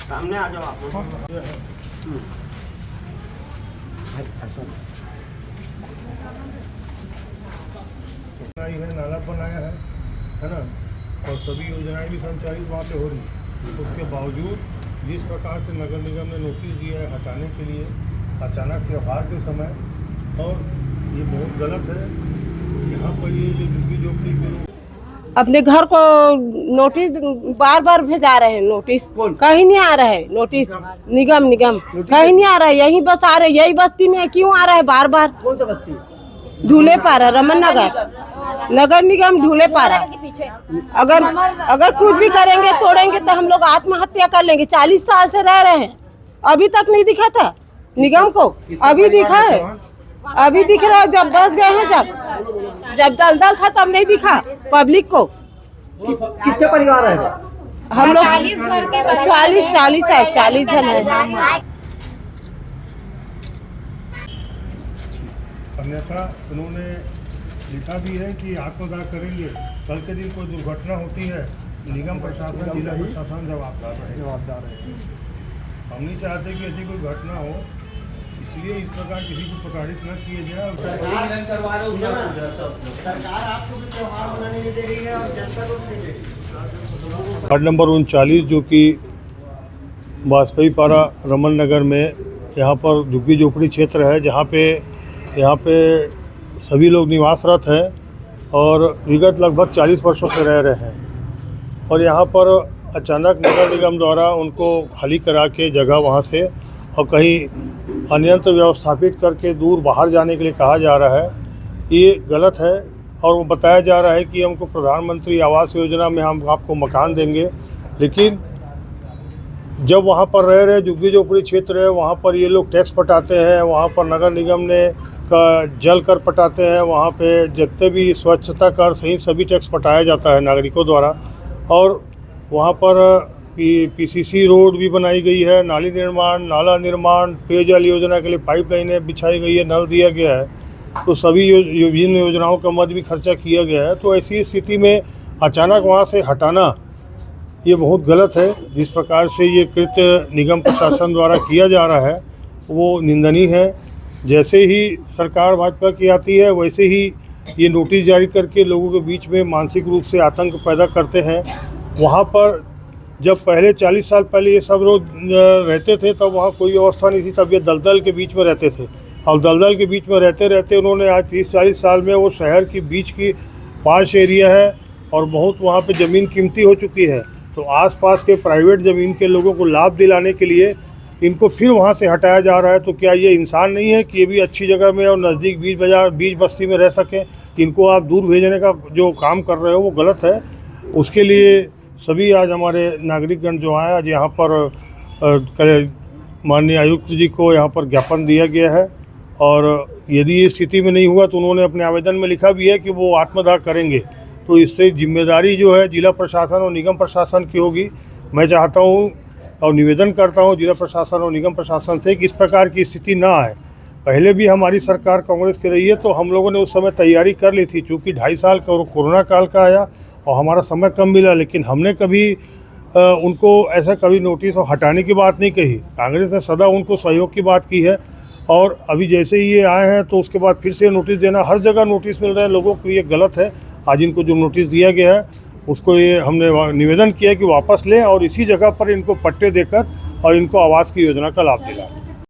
सामने आ जाओ आप। है नाला बनाया है ना, और सभी योजनाएं भी संचालित वहाँ पे हो रही है। उसके बावजूद जिस प्रकार से नगर निगम ने नोटिस दिया है हटाने के लिए अचानक त्यौहार के समय, और ये बहुत गलत है। यहाँ पर ये जो झुग्गी झोपड़ी के लोग अपने घर को नोटिस बार बार भेजा रहे हैं, नोटिस कहीं नहीं आ रहा है। नोटिस निगम कहीं नहीं आ रहा है, यही बस आ रहे, यही बस्ती में क्यों आ रहा है बार बार? कौन सा बस्ती? ढूले पारा, रमन नगर, नगर निगम ढूले पारा। अगर कुछ भी करेंगे तोड़ेंगे तो हम लोग आत्महत्या कर लेंगे। 40 साल से रह रहे हैं, अभी तक नहीं दिखा था निगम को। अभी दिखा है, अभी दिख रहा है जब बस गए हैं, जब दलदल था तब नहीं दिखा पब्लिक को। कितने परिवार है? हम लोग 40 है, 40 जन है। अन्यथा उन्होंने लिखा भी है कि आत्मदाह करेंगे। कल के दिन कोई दुर्घटना होती है, निगम प्रशासन, जिला प्रशासन जवाबदार है। हम नहीं चाहते कि ऐसी कोई घटना हो, इसलिए इस प्रकार किसी को प्रताड़ित न किए जाए। सरकार आपको भी त्योहार मनाने नहीं दे रही है और जनता को नहीं दे रही है। वार्ड नंबर 39 जो कि वाजपेयी पारा रमन नगर में, यहाँ पर झुग्गी झोपड़ी क्षेत्र है, जहाँ पे सभी लोग निवासरत हैं और विगत लगभग 40 वर्षों से रह रहे हैं। और यहाँ पर अचानक नगर निगम द्वारा उनको खाली करा के जगह वहाँ से और कहीं अन्यत्र व्यवस्थापित करके दूर बाहर जाने के लिए कहा जा रहा है। ये गलत है। और वो बताया जा रहा है कि हमको प्रधानमंत्री आवास योजना में हम आपको मकान देंगे, लेकिन जब वहाँ पर रह रहे झुग्गी झोपड़ी क्षेत्र है, वहाँ पर ये लोग टैक्स पटाते हैं, वहाँ पर नगर निगम ने का जल कर पटाते हैं, वहाँ पे जितने भी स्वच्छता कर सभी टैक्स पटाया जाता है नागरिकों द्वारा। और वहाँ पर पीसीसी रोड भी बनाई गई है, नाली निर्माण, नाला निर्माण, पेयजल योजना के लिए पाइपलाइनें बिछाई गई है, नल दिया गया है, तो सभी विभिन्न योजनाओं का मद भी खर्चा किया गया है। तो ऐसी स्थिति में अचानक वहाँ से हटाना ये बहुत गलत है। जिस प्रकार से ये कृत्य निगम प्रशासन द्वारा किया जा रहा है वो निंदनीय है। जैसे ही सरकार भाजपा की आती है वैसे ही ये नोटिस जारी करके लोगों के बीच में मानसिक रूप से आतंक पैदा करते हैं। वहाँ पर जब पहले 40 साल पहले ये सब लोग रहते थे तब वहाँ कोई व्यवस्था नहीं थी, तब ये दलदल के बीच में रहते थे। और दलदल के बीच में रहते रहते उन्होंने आज 30-40 साल में वो शहर की बीच की पार्श एरिया है और बहुत वहाँ पे ज़मीन कीमती हो चुकी है। तो आसपास के प्राइवेट ज़मीन के लोगों को लाभ दिलाने के लिए इनको फिर वहाँ से हटाया जा रहा है। तो क्या ये इंसान नहीं है कि ये भी अच्छी जगह में और नज़दीक बीच बस्ती में रह सकें? इनको आप दूर भेजने का जो काम कर रहे हो वो गलत है। उसके लिए सभी आज हमारे नागरिकगण जो आए आज यहाँ पर माननीय आयुक्त जी को यहाँ पर ज्ञापन दिया गया है। और यदि ये स्थिति में नहीं हुआ तो उन्होंने अपने आवेदन में लिखा भी है कि वो आत्मदाह करेंगे। तो इससे जिम्मेदारी जो है जिला प्रशासन और निगम प्रशासन की होगी। मैं चाहता हूँ और निवेदन करता हूँ जिला प्रशासन और निगम प्रशासन से कि इस प्रकार की स्थिति ना आए। पहले भी हमारी सरकार कांग्रेस की रही है तो हम लोगों ने उस समय तैयारी कर ली थी, चूँकि 2.5 साल का कोरोना काल का आया और हमारा समय कम मिला, लेकिन हमने कभी उनको ऐसा कभी नोटिस और हटाने की बात नहीं कही। कांग्रेस ने सदा उनको सहयोग की बात की है। और अभी जैसे ही ये आए हैं तो उसके बाद फिर से नोटिस देना, हर जगह नोटिस मिल रहे हैं लोगों को, ये गलत है। आज इनको जो नोटिस दिया गया है उसको ये हमने निवेदन किया कि वापस लें और इसी जगह पर इनको पट्टे देकर और इनको आवास की योजना का लाभ दिलाएं।